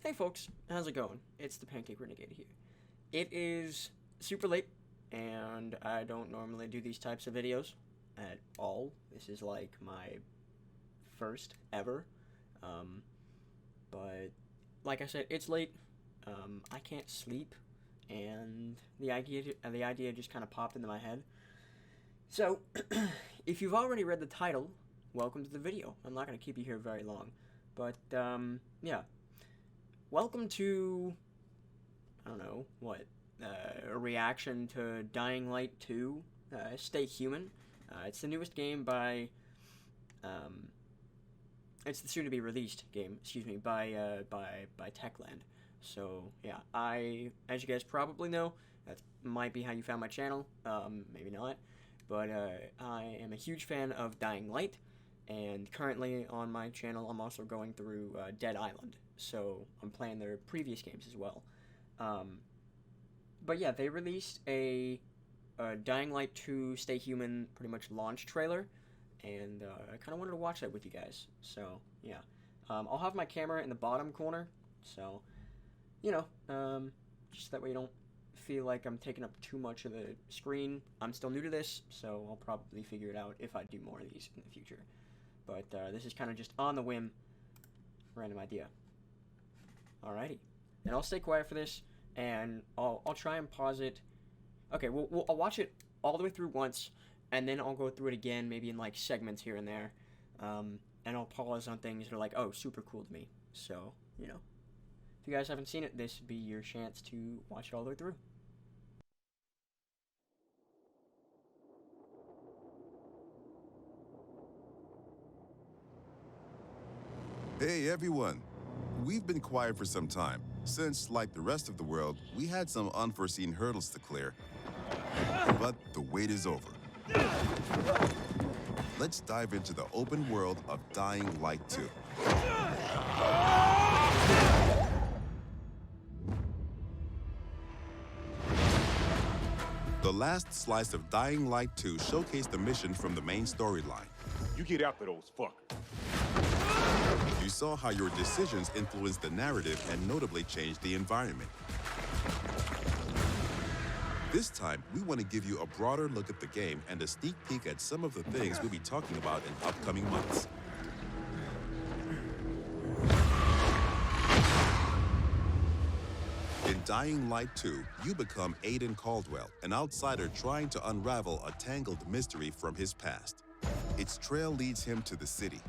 Hey folks, how's it going? It's the Pancake Renegade here. It is super late, and I don't normally do these types of videos at all. This is like my first ever. But like I said, it's late. I can't sleep, and the idea just kind of popped into my head. So, if you've already read the title, welcome to the video. I'm not gonna keep you here very long, but yeah. Welcome to, I don't know, what, a reaction to Dying Light 2, Stay Human. It's the newest game by, it's the soon-to-be-released game, excuse me, by Techland. So, yeah, as you guys probably know, that might be how you found my channel, maybe not, but I am a huge fan of Dying Light, and currently on my channel I'm also going through Dead Island. So I'm playing their previous games as well. But yeah, they released a Dying Light 2 Stay Human pretty much launch trailer, and I kind of wanted to watch that with you guys. So yeah, I'll have my camera in the bottom corner, so you know, just that way you don't feel like I'm taking up too much of the screen. I'm still new to this, so I'll probably figure it out if I do more of these in the future. But this is kind of just on the whim, random idea. Alrighty, and I'll stay quiet for this, and I'll try and pause it. Okay, I'll watch it all the way through once, and then I'll go through it again, maybe in like segments here and there, and I'll pause on things that are like, oh, super cool to me. So, you know, if you guys haven't seen it, this would be your chance to watch it all the way through. Hey everyone! We've been quiet for some time, since, like the rest of the world, we had some unforeseen hurdles to clear. But the wait is over. Let's dive into the open world of Dying Light 2. The last slice of Dying Light 2 showcased the mission from the main storyline. You get after those fuckers. You saw how your decisions influenced the narrative and notably changed the environment. This time, we want to give you a broader look at the game and a sneak peek at some of the things we'll be talking about in upcoming months. In Dying Light 2, you become Aiden Caldwell, an outsider trying to unravel a tangled mystery from his past. Its trail leads him to the city,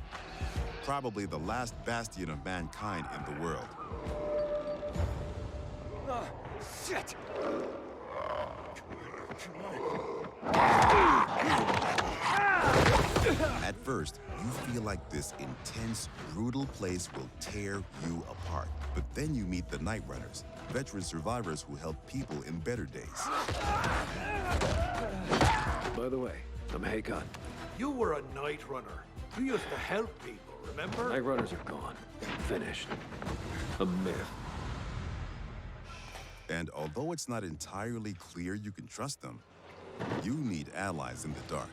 probably the last bastion of mankind in the world. Shit! At first, you feel like this intense, brutal place will tear you apart. But then you meet the Night Runners, veteran survivors who help people in better days. By the way, I'm Hakon. You were a night runner. You used to help people, remember? Night runners are gone. Finished. A myth. And although it's not entirely clear you can trust them, you need allies in the dark.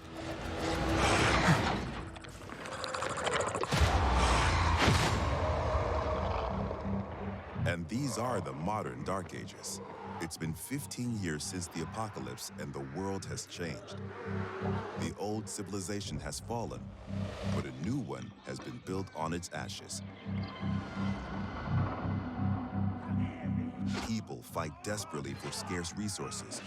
And these are the modern Dark Ages. It's been 15 years since the apocalypse and the world has changed. The old civilization has fallen, but a new one has been built on its ashes. People fight desperately for scarce resources.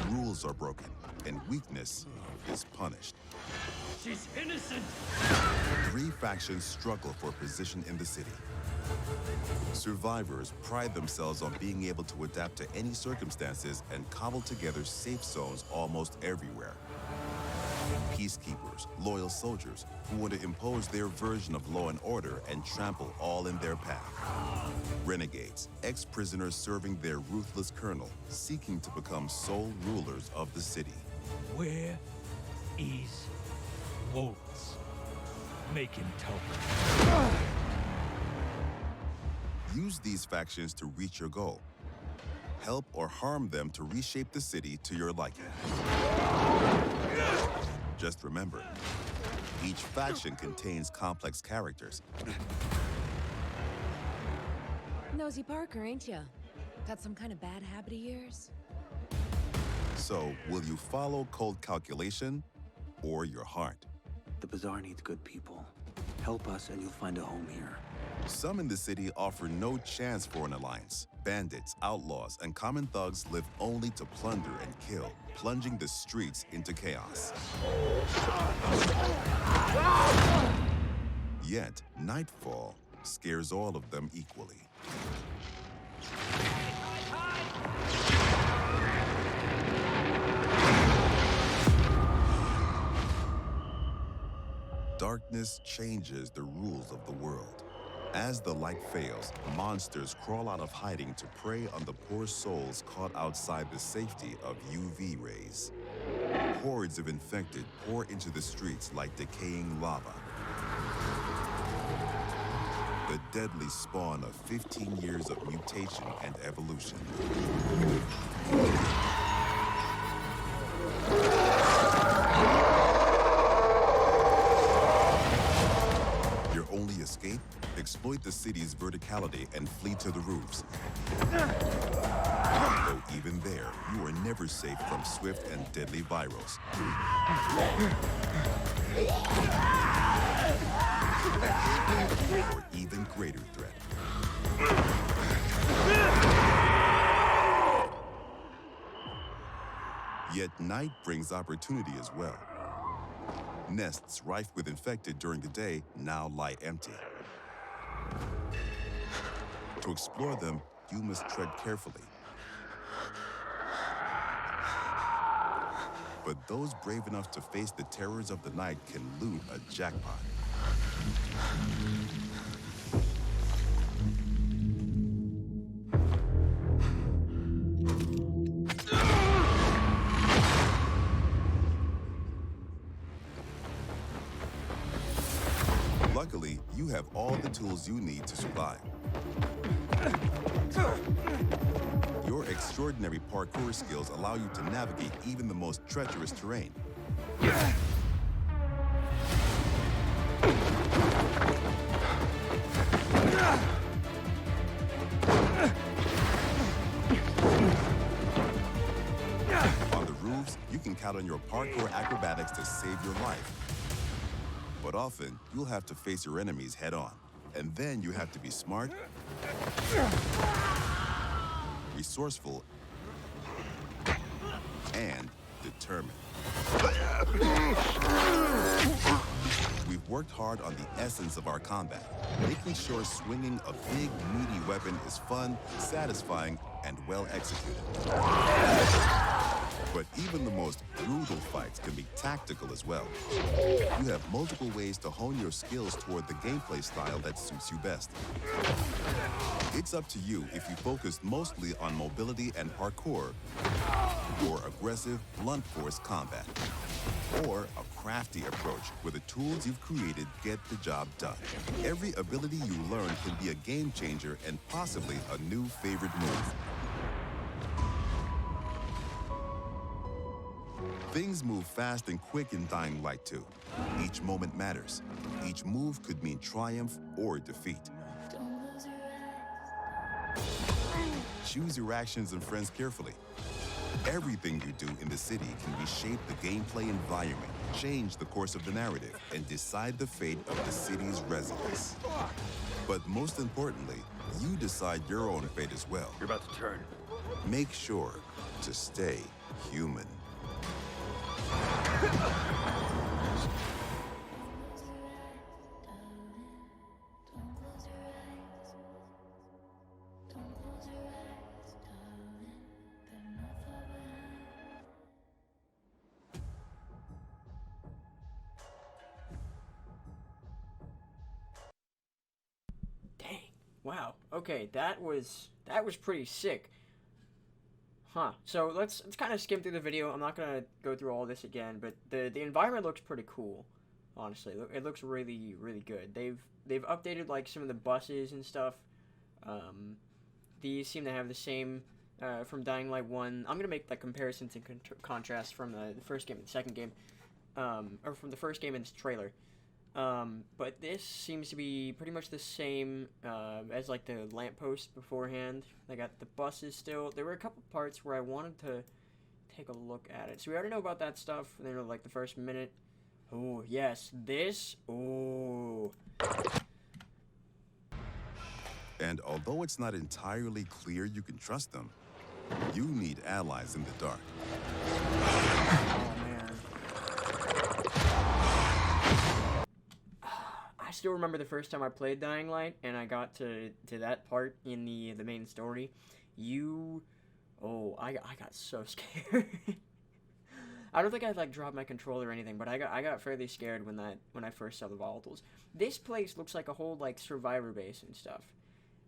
Rules are broken, and weakness is punished. She's innocent! 3 factions struggle for position in the city. Survivors pride themselves on being able to adapt to any circumstances and cobble together safe zones almost everywhere. Peacekeepers, loyal soldiers who want to impose their version of law and order and trample all in their path. Renegades, ex-prisoners serving their ruthless colonel, seeking to become sole rulers of the city. Where is Waltz? Make him talk. Use these factions to reach your goal. Help or harm them to reshape the city to your liking. Just remember, each faction contains complex characters. Nosy Parker, ain't ya? Got some kind of bad habit of yours? So, will you follow cold calculation or your heart? The Bazaar needs good people. Help us and you'll find a home here. Some in the city offer no chance for an alliance. Bandits, outlaws, and common thugs live only to plunder and kill, plunging the streets into chaos. Yet, nightfall scares all of them equally. Darkness changes the rules of the world. As the light fails, monsters crawl out of hiding to prey on the poor souls caught outside the safety of UV rays. Hordes of infected pour into the streets like decaying lava. The deadly spawn of 15 years of mutation and evolution. Your only escape? Exploit the city's verticality and flee to the roofs. Though even there, you are never safe from swift and deadly virals. Or even greater threat. Yet night brings opportunity as well. Nests rife with infected during the day now lie empty. To explore them, you must tread carefully. But those brave enough to face the terrors of the night can loot a jackpot. Luckily, you have all the tools you need to survive. Your extraordinary parkour skills allow you to navigate even the most treacherous terrain. On the roofs, you can count on your parkour acrobatics to save your life. But often, you'll have to face your enemies head-on. And then you have to be smart, resourceful, and determined. We've worked hard on the essence of our combat, making sure swinging a big, meaty weapon is fun, satisfying, and well executed. But even the most brutal fights can be tactical as well. You have multiple ways to hone your skills toward the gameplay style that suits you best. It's up to you if you focus mostly on mobility and parkour, or aggressive, blunt force combat, or a crafty approach where the tools you've created get the job done. Every ability you learn can be a game changer and possibly a new favorite move. Things move fast and quick in Dying Light 2. Each moment matters. Each move could mean triumph or defeat. Choose your actions and friends carefully. Everything you do in the city can reshape the gameplay environment, change the course of the narrative, and decide the fate of the city's residents. But most importantly, you decide your own fate as well. You're about to turn. Make sure to stay human. Dang. Wow. Okay, that was pretty sick. Huh. So let's kind of skim through the video. I'm not gonna go through all this again, but the environment looks pretty cool. Honestly, it looks really good. They've updated like some of the buses and stuff. These seem to have the same from Dying Light 1. I'm gonna make like comparisons and contrast from the first game and the second game, or from the first game and this trailer. But this seems to be pretty much the same as like the lamppost beforehand. They got the buses still. There were a couple parts where I wanted to take a look at it. So we already know about that stuff. You know, like the first minute. Oh yes, this. Oh. And although it's not entirely clear you can trust them, you need allies in the dark. Oh man. I still remember the first time I played Dying Light and I got to that part in the main story. I got so scared. I don't think I'd like dropped my controller or anything, but I got fairly scared when I first saw the volatiles. This place looks like a whole like survivor base and stuff.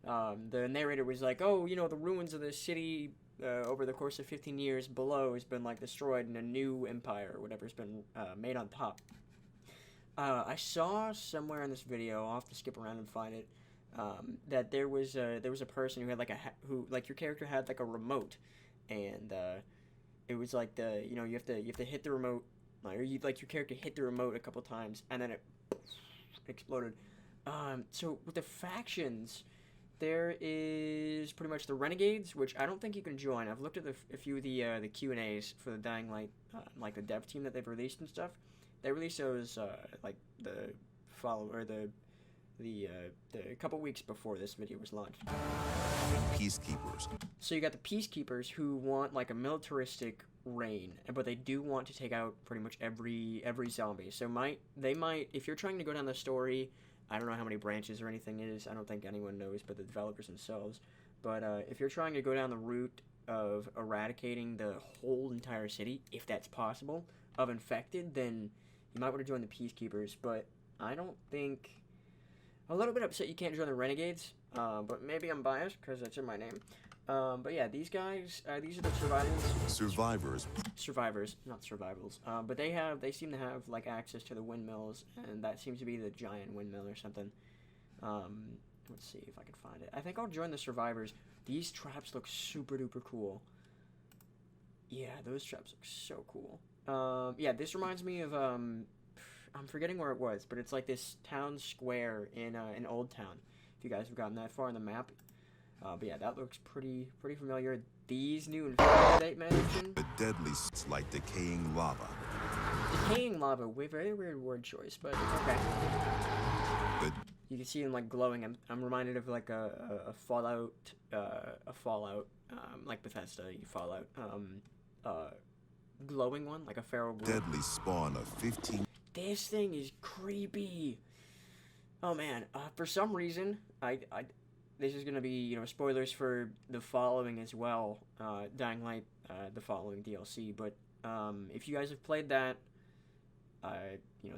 The narrator was like, "Oh, you know, the ruins of the city over the course of 15 years below has been like destroyed, and a new empire or whatever's been made on top." I saw somewhere in this video, I'll have to skip around and find it, that there was a person who had like your character had like a remote, and it was like you have to hit the remote, or your character hit the remote a couple times, and then it exploded. So with the factions, there is pretty much the Renegades, which I don't think you can join. I've looked at a few of the Q&As for the Dying Light, like the dev team that they've released and stuff. They released those like a couple weeks before this video was launched. Peacekeepers. So you got the Peacekeepers who want like a militaristic reign, but they do want to take out pretty much every zombie. So they might, if you're trying to go down the story, I don't know how many branches or anything it is. I don't think anyone knows but the developers themselves. But if you're trying to go down the route of eradicating the whole entire city, if that's possible, of infected, then you might want to join the Peacekeepers. But I don't think... I'm a little bit upset you can't join the Renegades, but maybe I'm biased because it's in my name. But yeah, these guys, these are the survivors, not survivals. But they seem to have like access to the windmills, and that seems to be the giant windmill or something. Let's see if I can find it. I think I'll join the survivors. These traps look super duper cool. Yeah, those traps look so cool. Yeah, this reminds me of I'm forgetting where it was, but it's like this town square in Old Town. If you guys have gotten that far on the map. But yeah, that looks pretty familiar. These new infected they mentioned. The deadly like decaying lava. Decaying lava, very weird word choice, but okay. You can see them like glowing. I'm reminded of like a Fallout, like Bethesda Fallout, glowing one, like a feral blue. Deadly spawn of 15. This thing is creepy. Oh man, for some reason, this is gonna be, spoilers for the following as well, Dying Light, the following DLC. But if you guys have played that,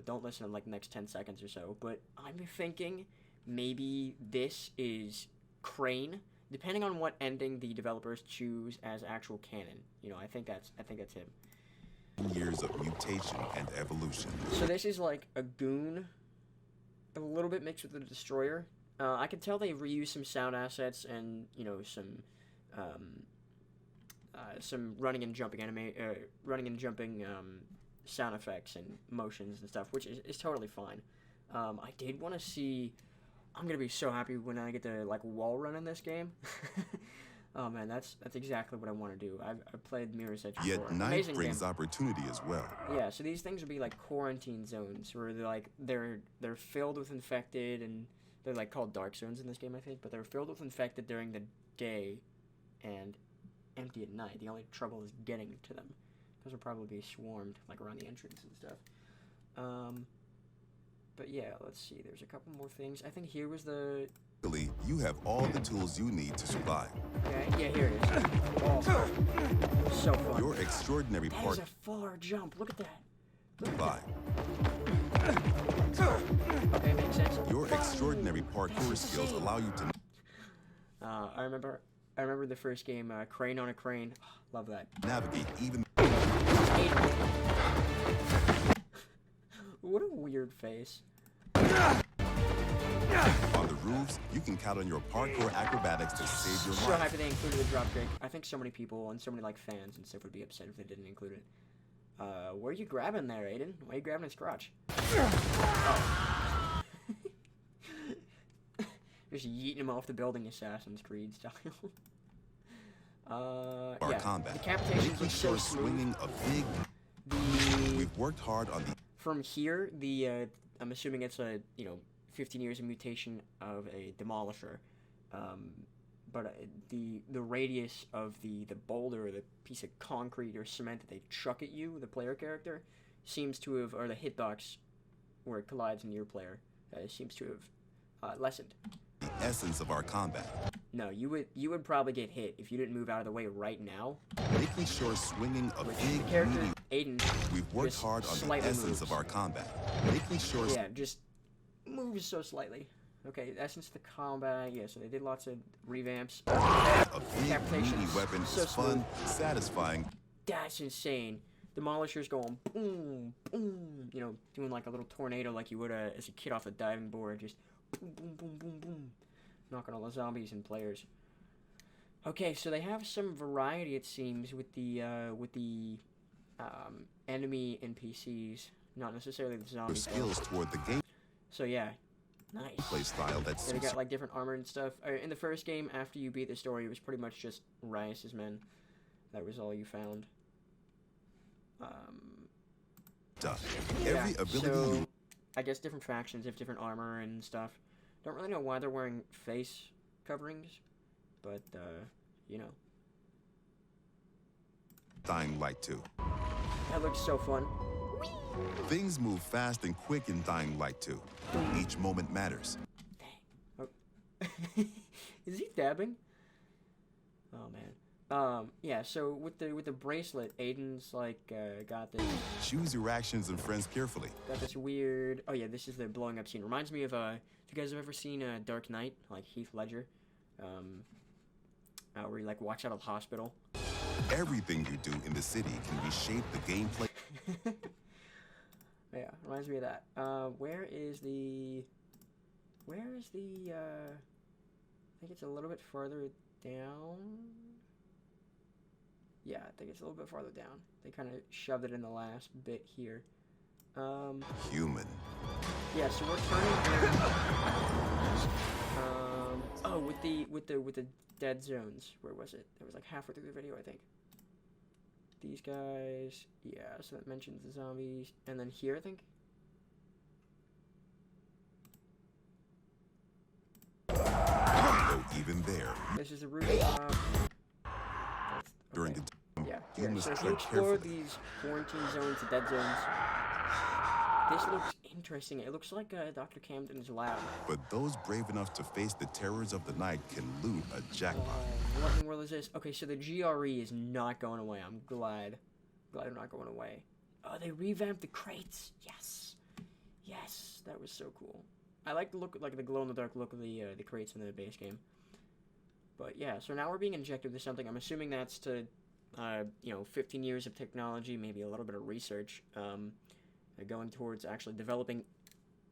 don't listen in like the next 10 seconds or so. But I'm thinking maybe this is Crane, depending on what ending the developers choose as actual canon. I think that's him. Years of mutation and evolution. So this is like a goon, a little bit mixed with the destroyer. I can tell they reused some sound assets and some running and jumping sound effects and motions and stuff, which is totally fine. I did want to see. I'm gonna be so happy when I get to like wall run in this game. Oh man, that's exactly what I want to do. I've played Mirror's Edge before. Yet night brings opportunity as well. Yeah, so these things would be like quarantine zones where they're filled with infected, and they're like called dark zones in this game, I think. But they're filled with infected during the day, and empty at night. The only trouble is getting to them, because they'll probably be swarmed like around the entrance and stuff. But yeah, let's see. There's a couple more things. I think here was the. You have all the tools you need to survive. Okay, yeah, here it is. Oh, so fun. Your extraordinary part. That is a far jump. Look at that. Okay, makes sense. Your extraordinary parkour skills allow you to. I remember the first game, Crane on a Crane. Oh, love that. Navigate even. What a weird face. On the roofs, you can count on your parkour acrobatics to save your life. So happy they included the dropkick. I think so many people and so many like fans and stuff would be upset if they didn't include it. Where are you grabbing there, Aiden? Why are you grabbing his crotch? Oh, Just yeeting him off the building, Assassin's Creed style. Our yeah, combat. decapitations Making look so sure smooth. swinging a big. We've worked hard on the. From here, I'm assuming it's a 15 years of mutation of a demolisher, but the radius of the boulder or the piece of concrete or cement that they chuck at you, the player character, seems to have, or the hitbox where it collides in your player, seems to have lessened. The essence of our combat. No, you would probably get hit if you didn't move out of the way right now. Making sure swinging a Which big the character meaty. Aiden We've worked just hard on the slightly essence moves. of our combat. Making sure. Yeah, just moves so slightly. Okay, essence of the combat. Yeah, so they did lots of revamps. A big Decapitations. meaty weapon So is fun, satisfying. That's insane. Demolishers going boom, boom. Doing like a little tornado like you would as a kid off a diving board. Just boom, boom, boom, boom, boom. Knocking all the zombies and players. Okay, so they have some variety, it seems, with the enemy NPCs, not necessarily the Your zombies. skills toward the So yeah, nice. gameplay style that So they suits. got like different armor and stuff. In the first game, after you beat the story, it was pretty much just Riot's men. That was all you found. Every ability so, you. I guess different factions have different armor and stuff. Don't really know why they're wearing face coverings, but Dying Light 2. that looks so fun. Things move fast and quick in Dying Light 2. Each moment matters. Dang. Oh. Is he dabbing? Oh man. Yeah. So with the bracelet, Aiden's like got this Choose your actions and friends carefully. weird. Oh yeah, this is the blowing up scene. Reminds me of if you guys have ever seen Dark Knight, like Heath Ledger, where you like walks out of the hospital. Everything you do in the city can reshape the gameplay. Yeah, reminds me of that. Where is the I think it's a little bit farther down. Yeah, I think it's a little bit farther down. They kind of shoved it in the last bit here. Human. Yeah, so we're turning. Oh, with the dead zones. Where was it? It was like halfway through the video, I think. These guys, yeah. So that mentions the zombies, and then here, I think. Though even there, This is the rooftop. during Okay. the Yeah. humans So if you tread explore carefully. these quarantine zones, the dead zones, this looks interesting. It looks like Dr. Camden's lab. But those brave enough to face the terrors of the night can loot a jackpot. What in the world is this? Okay, so the GRE is not going away. I'm glad they're not going away. Oh, they revamped the crates. Yes, yes, that was so cool. I like the look, like the glow in the dark look of the crates in the base game. But yeah, so now we're being injected with something. I'm assuming that's to, 15 years of technology, maybe a little bit of research, going towards actually developing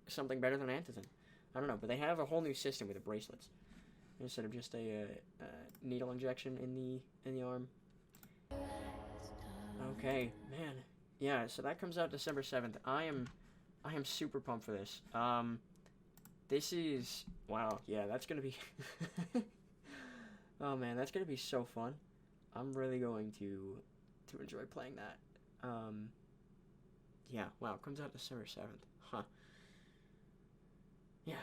something better than Antizin. I don't know, but they have a whole new system with the bracelets instead of just a needle injection in the arm. Okay, man. Yeah, so that comes out December 7th. I am super pumped for this. This is wow. Yeah, that's gonna be. Oh man, that's gonna be so fun. I'm really going to enjoy playing that. Yeah. Wow, it comes out December 7th. Huh. Yeah.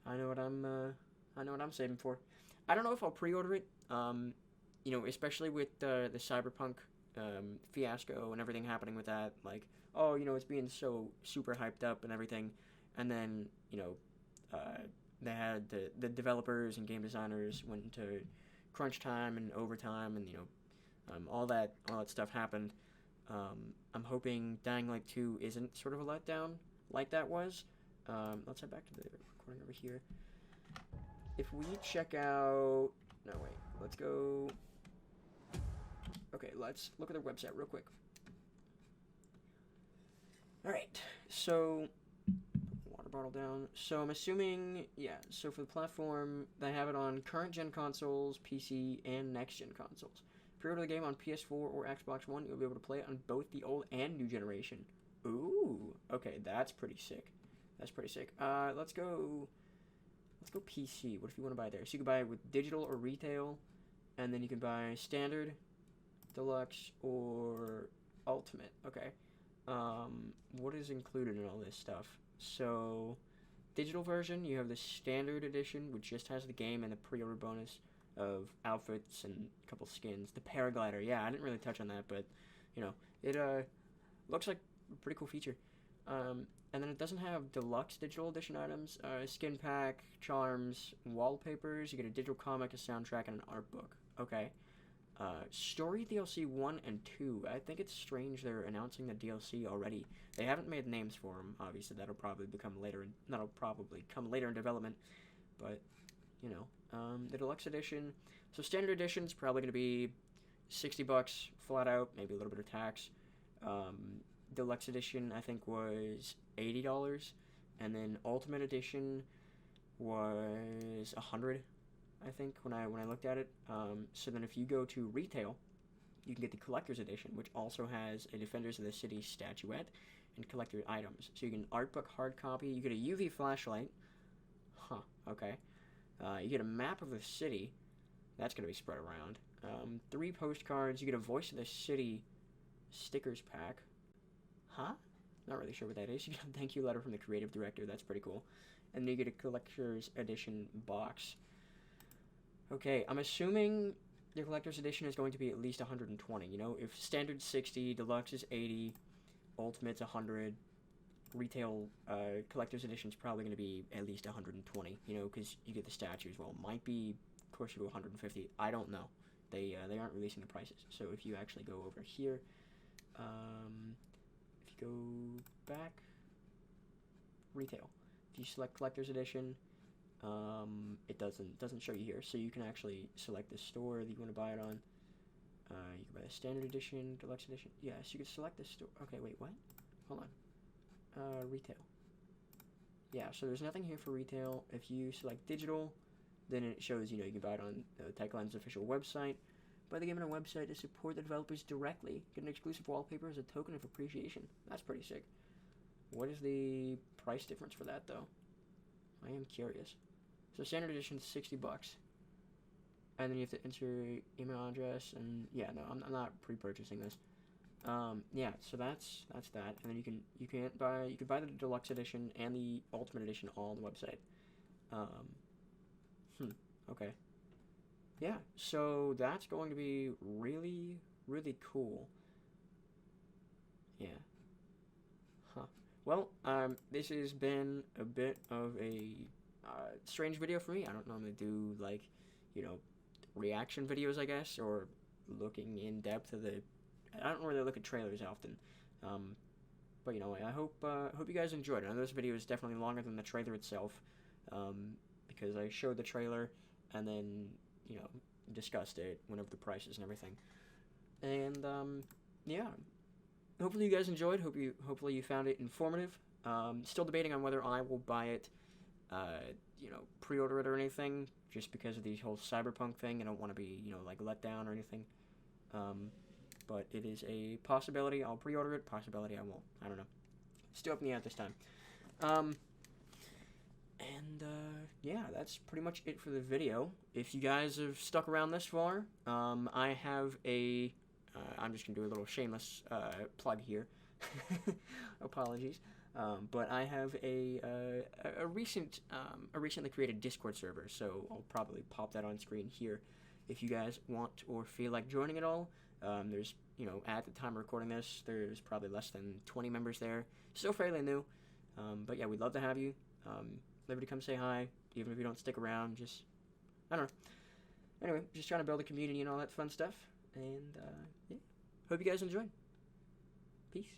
I know what I'm saving for. I don't know if I'll pre-order it. Especially with the Cyberpunk fiasco and everything happening with that. Like, oh, it's being so super hyped up and everything, and then they had the developers and game designers went into crunch time and overtime, and all that stuff happened. I'm hoping Dying Light 2 isn't sort of a letdown like that was. Let's head back to the recording over here. If we check out... No, wait. Let's go... Okay, let's look at their website real quick. Alright, so... Water bottle down. So I'm assuming... Yeah, so for the platform, they have it on current-gen consoles, PC, and next-gen consoles. Pre-order the game on PS4 or Xbox One, you'll be able to play it on both the old and new generation. Ooh, okay, that's pretty sick. That's pretty sick. Let's go let's go PC. What if you want to buy there? So you can buy it with digital or retail, and then you can buy standard, deluxe, or ultimate. Okay. What is included in all this stuff? So, digital version, you have the standard edition, which just has the game and the pre-order bonus of outfits and a couple skins. The paraglider, yeah, I didn't really touch on that, but you know, it looks like a pretty cool feature. And then it doesn't have deluxe digital edition items, skin pack, charms, wallpapers. You get a digital comic, a soundtrack, and an art book. Okay. Story DLC 1 and 2. I think it's strange they're announcing the DLC already. They haven't made names for them. Obviously, that'll probably come later in development. But you know, the deluxe edition. So standard edition is probably going to be $60 flat out, maybe a little bit of tax. Deluxe edition I think was $80, and then ultimate edition was $100. I think when I looked at it. So then if you go to retail, you can get the collector's edition, which also has a Defenders of the City statuette and collector items. So you get an art book hard copy. You get a UV flashlight. Huh. Okay. You get a map of the city. That's gonna be spread around. 3 postcards. You get a Voice of the City stickers pack. Huh? Not really sure what that is. You get a thank you letter from the creative director. That's pretty cool. And then you get a collector's edition box. Okay, I'm assuming the collector's edition is going to be at least 120. You know, if standard 60, deluxe is 80, ultimate's 100, retail collector's edition is probably going to be at least 120. You know, because you get the statues. Well, might be closer to 150. I don't know. They aren't releasing the prices. So if you actually go over here, if you go back, retail. If you select collector's edition, it doesn't show you here, so you can actually select the store that you want to buy it on. You can buy the standard edition, deluxe edition. Yes, you can select the store. Okay, wait, what? Hold on. Retail. Yeah, so there's nothing here for retail. If you select digital, then it shows, you know, you can buy it on the Techland's official website. Buy the game on a website to support the developers directly. Get an exclusive wallpaper as a token of appreciation. That's pretty sick. What is the price difference for that, though? I am curious. So standard edition is $60, and then you have to enter your email address. And yeah, no, I'm not pre-purchasing this. Yeah, so that's that. And then you can buy the deluxe edition and the ultimate edition all on the website. Okay. Yeah, so that's going to be really, really cool. Yeah. Huh. Well, this has been a bit of a strange video for me. I don't normally do, like, you know, reaction videos, I guess, or looking in depth of the... I don't really look at trailers often. But, you know, I hope you guys enjoyed it. I know this video is definitely longer than the trailer itself, because I showed the trailer and then, you know, discussed it, went over the prices and everything. And, yeah. Hopefully you guys enjoyed. Hopefully you found it informative. Still debating on whether I will buy it, you know, pre-order it or anything, just because of the whole cyberpunk thing. I don't want to be, you know, like, let down or anything. But it is a possibility. I'll pre-order it. Possibility I won't. I don't know. Still up in the air at this time. Yeah, that's pretty much it for the video. If you guys have stuck around this far, I have a... I'm just going to do a little shameless plug here. Apologies. But I have a recently created Discord server, so I'll probably pop that on screen here if you guys want or feel like joining it all. There's, you know, at the time of recording this, there's probably less than 20 members there. Still fairly new. But yeah, we'd love to have you. Liberty, come say hi, even if you don't stick around. Just, I don't know. Anyway, just trying to build a community and all that fun stuff. And, yeah. Hope you guys enjoyed. Peace.